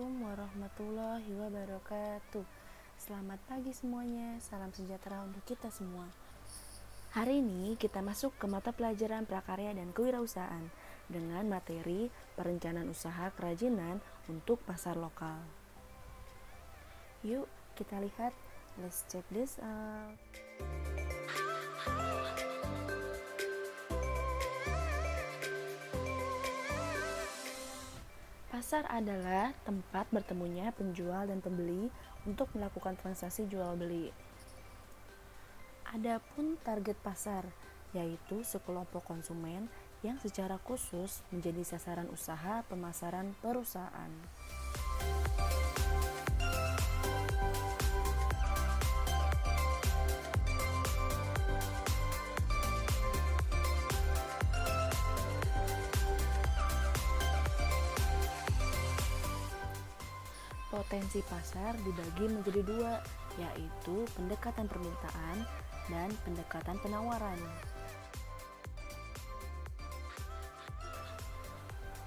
Assalamualaikum warahmatullahi wabarakatuh. Selamat pagi semuanya, salam sejahtera untuk kita semua. Hari ini kita masuk ke mata pelajaran prakarya dan kewirausahaan dengan materi perencanaan usaha kerajinan untuk pasar lokal. Yuk kita lihat, let's check this out. Pasar adalah tempat bertemunya penjual dan pembeli untuk melakukan transaksi jual beli. Adapun target pasar, yaitu sekelompok konsumen yang secara khusus menjadi sasaran usaha pemasaran perusahaan. Potensi pasar dibagi menjadi dua, yaitu pendekatan permintaan dan pendekatan penawaran.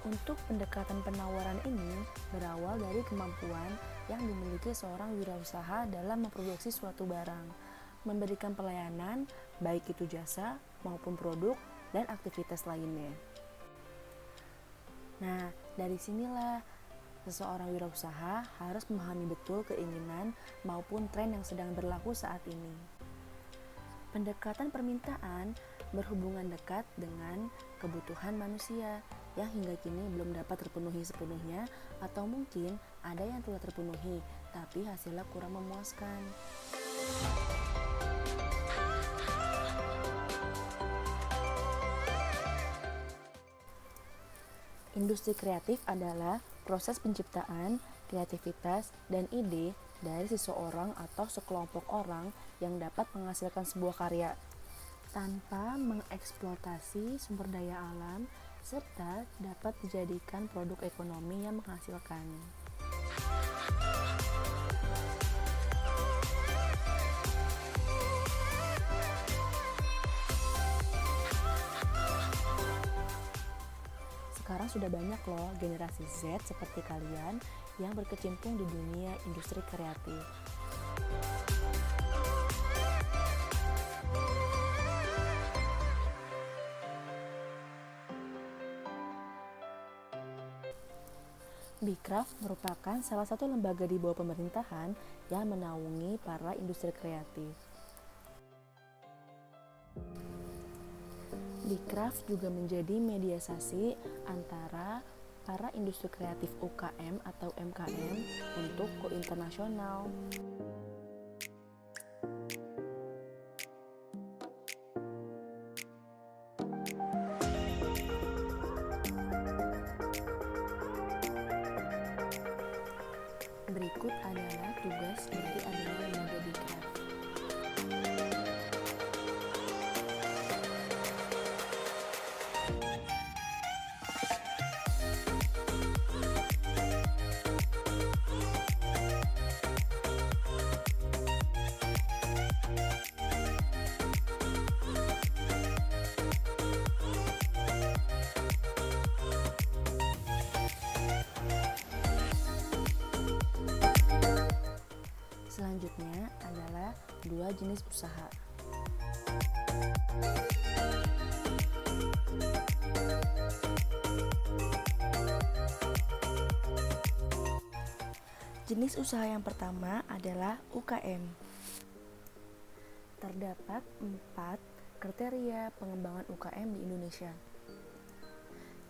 Untuk pendekatan penawaran ini berawal dari kemampuan yang dimiliki seorang wirausaha dalam memproduksi suatu barang, memberikan pelayanan, baik itu jasa maupun produk dan aktivitas lainnya. Nah, dari sinilah seseorang wirausaha harus memahami betul keinginan maupun tren yang sedang berlaku saat ini. Pendekatan permintaan berhubungan dekat dengan kebutuhan manusia yang hingga kini belum dapat terpenuhi sepenuhnya, atau mungkin ada yang telah terpenuhi tapi hasilnya kurang memuaskan. Industri kreatif adalah proses penciptaan, kreativitas, dan ide dari seseorang atau sekelompok orang yang dapat menghasilkan sebuah karya tanpa mengeksploitasi sumber daya alam serta dapat dijadikan produk ekonomi yang menghasilkan. Sekarang sudah banyak loh generasi Z seperti kalian yang berkecimpung di dunia industri kreatif. Bekraf merupakan salah satu lembaga di bawah pemerintahan yang menaungi para industri kreatif. Bekraf juga menjadi mediasi antara para industri kreatif UKM atau MKM untuk go internasional. Berikut adalah tugas dari adanya lembaga Bekraf. Selanjutnya adalah dua jenis usaha. Jenis usaha yang pertama adalah UKM. Terdapat 4 kriteria pengembangan UKM di Indonesia.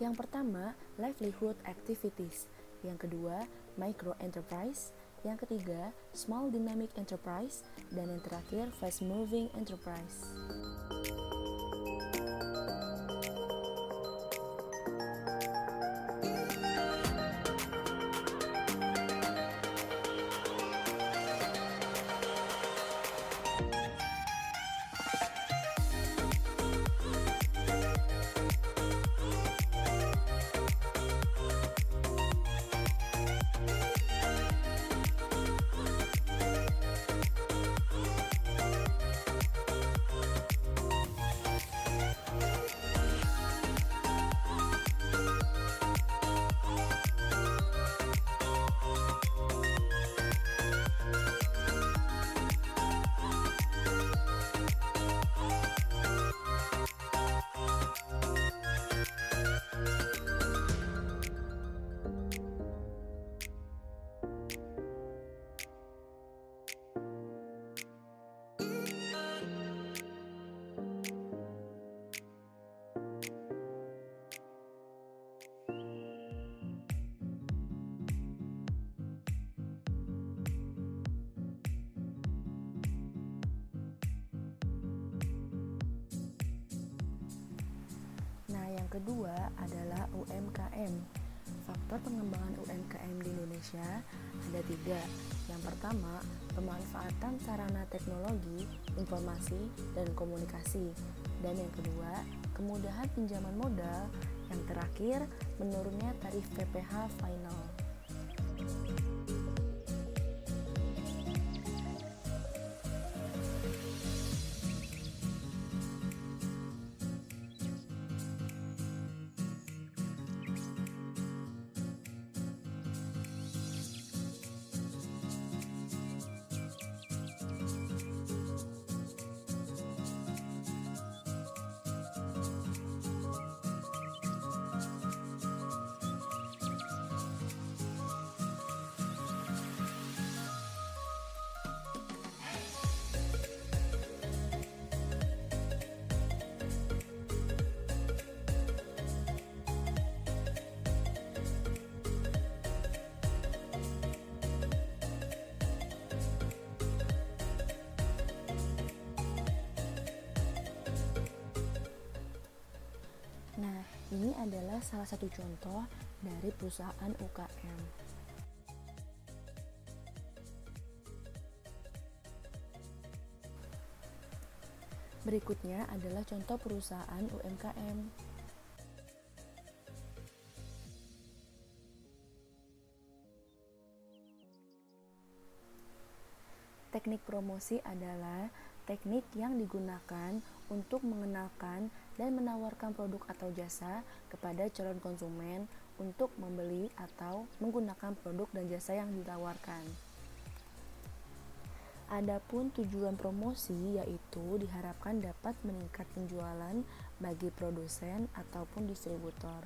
Yang pertama, livelihood activities. Yang kedua, micro enterprise. Yang ketiga, small dynamic enterprise. Dan yang terakhir, fast moving enterprise. Yang kedua adalah UMKM. Faktor pengembangan UMKM di Indonesia ada 3. Yang pertama, pemanfaatan sarana teknologi, informasi, dan komunikasi. Dan yang kedua, kemudahan pinjaman modal. Yang terakhir, menurunnya tarif PPh final. Nah, ini adalah salah satu contoh dari perusahaan UKM. Berikutnya adalah contoh perusahaan UMKM. Teknik promosi adalah teknik yang digunakan untuk mengenalkan dan menawarkan produk atau jasa kepada calon konsumen untuk membeli atau menggunakan produk dan jasa yang ditawarkan. Adapun tujuan promosi yaitu diharapkan dapat meningkat penjualan bagi produsen ataupun distributor.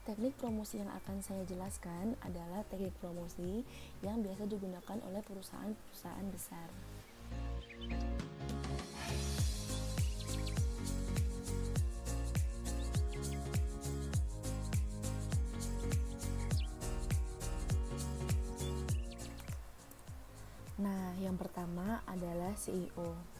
Teknik promosi yang akan saya jelaskan adalah teknik promosi yang biasa digunakan oleh perusahaan-perusahaan besar. Nah, yang pertama adalah CEO.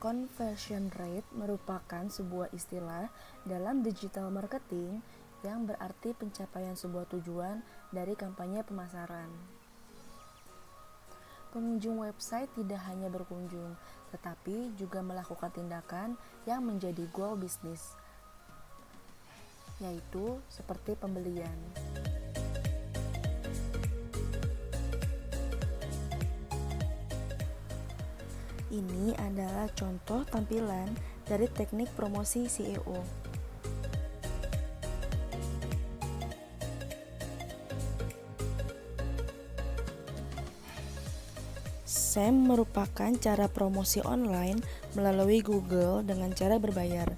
Conversion rate merupakan sebuah istilah dalam digital marketing yang berarti pencapaian sebuah tujuan dari kampanye pemasaran. Pengunjung website tidak hanya berkunjung, tetapi juga melakukan tindakan yang menjadi goal bisnis, yaitu seperti pembelian. Ini adalah contoh tampilan dari teknik promosi CEO. SEM merupakan cara promosi online melalui Google dengan cara berbayar.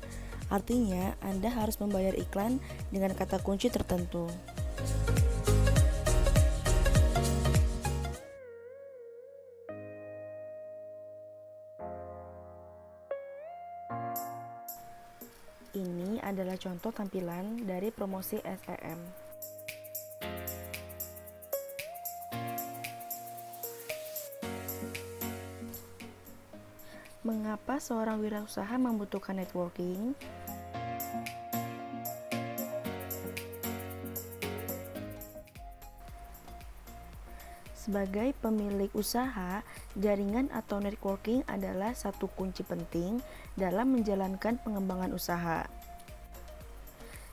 Artinya, Anda harus membayar iklan dengan kata kunci tertentu. Ini adalah contoh tampilan dari promosi SEM. Mengapa seorang wirausaha membutuhkan networking? Sebagai pemilik usaha, jaringan atau networking adalah satu kunci penting dalam menjalankan pengembangan usaha.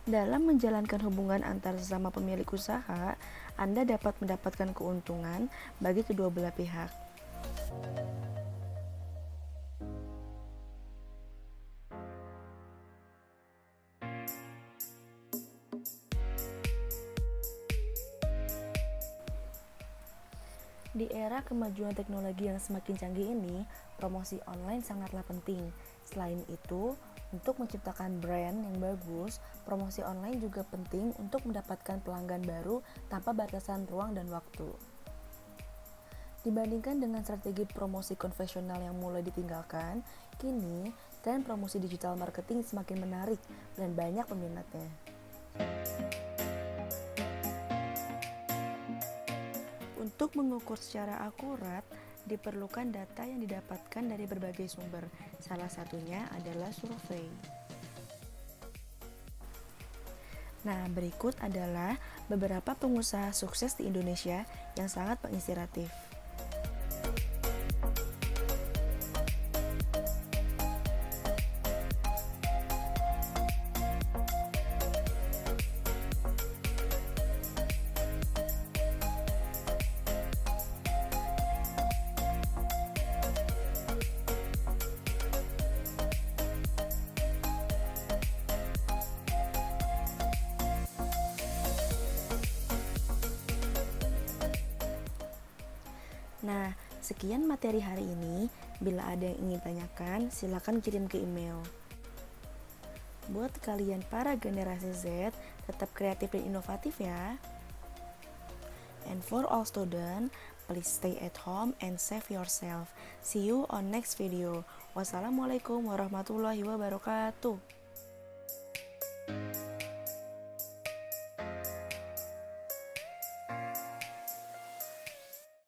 Dalam menjalankan hubungan antar sesama pemilik usaha, Anda dapat mendapatkan keuntungan bagi kedua belah pihak. Di era kemajuan teknologi yang semakin canggih ini, promosi online sangatlah penting. Selain itu, untuk menciptakan brand yang bagus, promosi online juga penting untuk mendapatkan pelanggan baru tanpa batasan ruang dan waktu. Dibandingkan dengan strategi promosi konvensional yang mulai ditinggalkan, kini tren promosi digital marketing semakin menarik dan banyak peminatnya. Untuk mengukur secara akurat Diperlukan data yang didapatkan dari berbagai sumber, salah satunya adalah survei. Nah, berikut adalah beberapa pengusaha sukses di Indonesia yang sangat menginspiratif. Nah, sekian materi hari ini. Bila ada yang ingin tanyakan, silakan kirim ke email. Buat kalian para generasi Z, tetap kreatif dan inovatif ya. And for all students, please stay at home and save yourself. See you on next video. Wassalamualaikum warahmatullahi wabarakatuh.